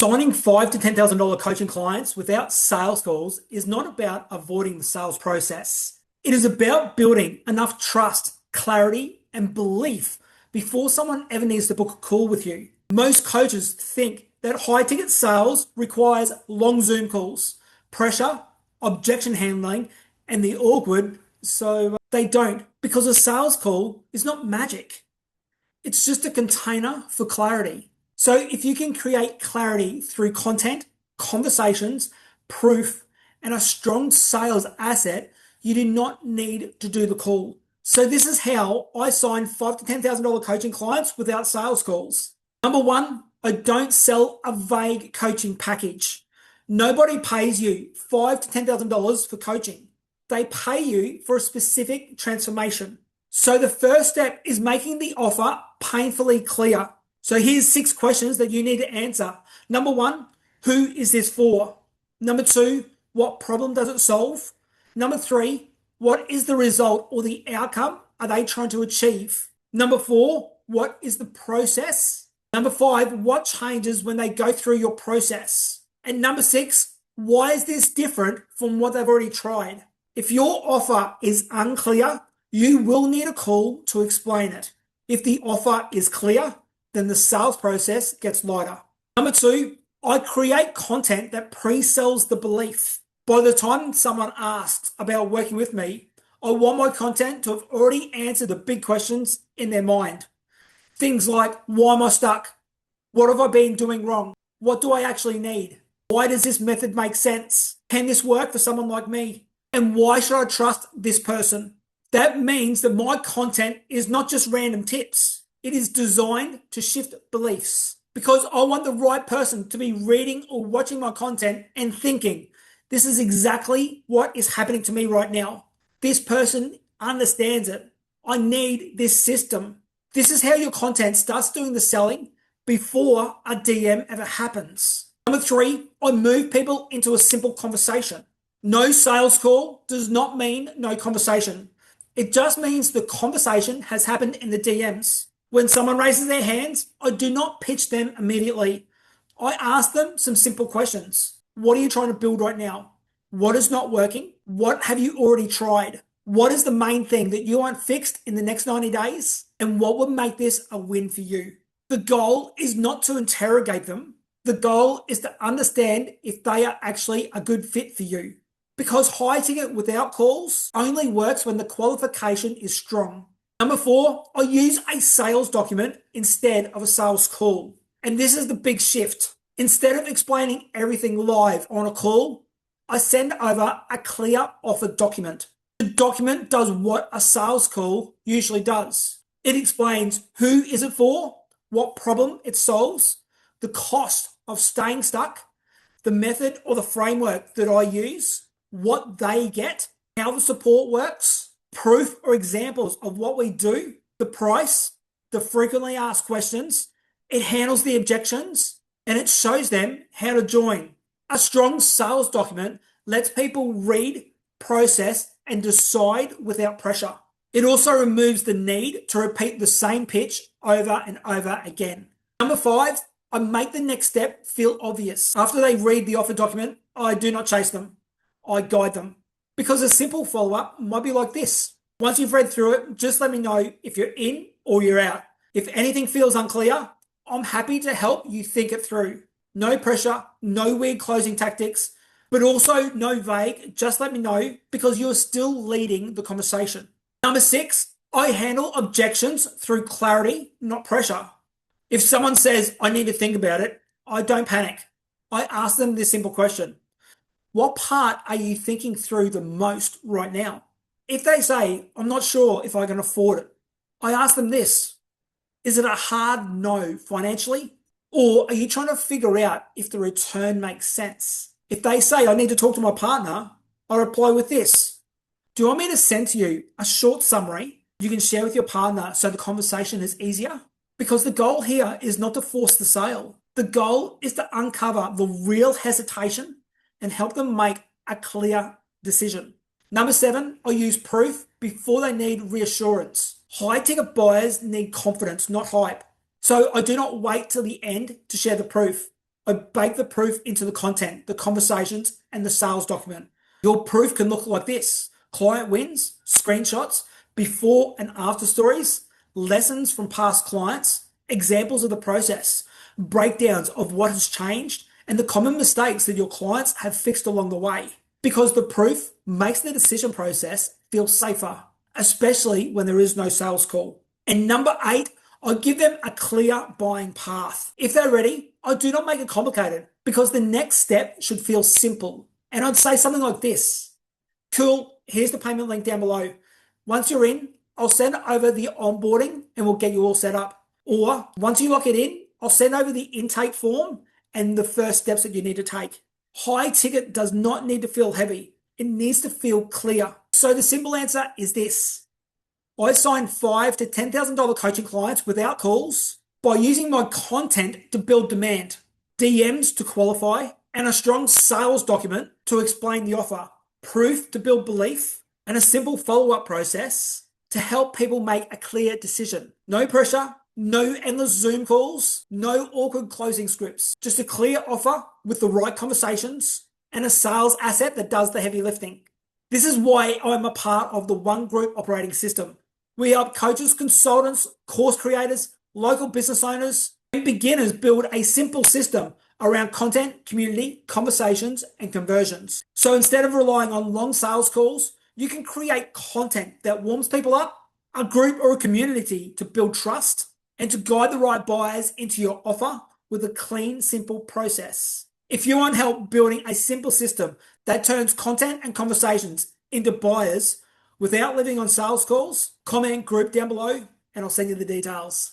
Signing $5,000 to $10,000 coaching clients without sales calls is not about avoiding the sales process. It is about building enough trust, clarity, and belief before someone ever needs to book a call with you. Most coaches think that high ticket sales requires long Zoom calls, pressure, objection handling, and the awkward, so they don't, because a sales call is not magic. It's just a container for clarity. So if you can create clarity through content, conversations, proof, and a strong sales asset, you do not need to do the call. So this is how I sign $5,000 to $10,000 coaching clients without sales calls. Number one, I don't sell a vague coaching package. Nobody pays you $5,000 to $10,000 for coaching. They pay you for a specific transformation. So the first step is making the offer painfully clear. So here's 6 questions that you need to answer. Number one, who is this for? Number 2, what problem does it solve? Number 3, what is the result or the outcome are they trying to achieve? Number 4, what is the process? Number 5, what changes when they go through your process? And number 6, why is this different from what they've already tried? If your offer is unclear, you will need a call to explain it. If the offer is clear, then the sales process gets lighter. Number 2, I create content that pre-sells the belief. By the time someone asks about working with me, I want my content to have already answered the big questions in their mind. Things like, why am I stuck? What have I been doing wrong? What do I actually need? Why does this method make sense? Can this work for someone like me? And why should I trust this person? That means that my content is not just random tips. It is designed to shift beliefs, because I want the right person to be reading or watching my content and thinking, this is exactly what is happening to me right now. This person understands it. I need this system. This is how your content starts doing the selling before a DM ever happens. Number 3, I move people into a simple conversation. No sales call does not mean no conversation. It just means the conversation has happened in the DMs. When someone raises their hands, I do not pitch them immediately. I ask them some simple questions. What are you trying to build right now? What is not working? What have you already tried? What is the main thing that you want fixed in the next 90 days? And what would make this a win for you? The goal is not to interrogate them. The goal is to understand if they are actually a good fit for you. Because high ticket without calls only works when the qualification is strong. Number 4, I use a sales document instead of a sales call. And this is the big shift. Instead of explaining everything live on a call, I send over a clear offer document. The document does what a sales call usually does. It explains who is it for, what problem it solves, the cost of staying stuck, the method or the framework that I use, what they get, how the support works, proof or examples of what we do, the price, the frequently asked questions. It handles the objections, and it shows them how to join. A strong sales document lets people read, process, and decide without pressure. It also removes the need to repeat the same pitch over and over again. Number 5, I make the next step feel obvious. After they read the offer document, I do not chase them. I guide them. Because a simple follow-up might be like this. Once you've read through it, just let me know if you're in or you're out. If anything feels unclear, I'm happy to help you think it through. No pressure, no weird closing tactics, but also no vague, just let me know, because you're still leading the conversation. Number 6, I handle objections through clarity, not pressure. If someone says, I need to think about it, I don't panic. I ask them this simple question. What part are you thinking through the most right now? If they say, I'm not sure if I can afford it, I ask them this. Is it a hard no financially? Or are you trying to figure out if the return makes sense? If they say, I need to talk to my partner, I reply with this. Do you want me to send to you a short summary you can share with your partner so the conversation is easier? Because the goal here is not to force the sale. The goal is to uncover the real hesitation and help them make a clear decision. Number 7, I use proof before they need reassurance. High ticket buyers need confidence, not hype. So I do not wait till the end to share the proof. I bake the proof into the content, the conversations, and the sales document. Your proof can look like this: client wins, screenshots, before and after stories, lessons from past clients, examples of the process, breakdowns of what has changed, and the common mistakes that your clients have fixed along the way. Because the proof makes the decision process feel safer, especially when there is no sales call. And number 8, I give them a clear buying path. If they're ready, I do not make it complicated, because the next step should feel simple. And I'd say something like this: cool, here's the payment link down below. Once you're in, I'll send over the onboarding and we'll get you all set up. Or once you lock it in, I'll send over the intake form and the first steps that you need to take. High ticket does not need to feel heavy. It needs to feel clear. So the simple answer is this: I sign $5,000 to $10,000 coaching clients without calls by using my content to build demand, DMs to qualify, and a strong sales document to explain the offer, proof to build belief, and a simple follow-up process to help people make a clear decision. No pressure, no endless Zoom calls, no awkward closing scripts, just a clear offer with the right conversations and a sales asset that does the heavy lifting. This is why I'm a part of the One Group operating system. We help coaches, consultants, course creators, local business owners, and beginners build a simple system around content, community, conversations, and conversions. So instead of relying on long sales calls, you can create content that warms people up, a group or a community to build trust, and to guide the right buyers into your offer with a clean, simple process. If you want help building a simple system that turns content and conversations into buyers without living on sales calls, comment group down below and I'll send you the details.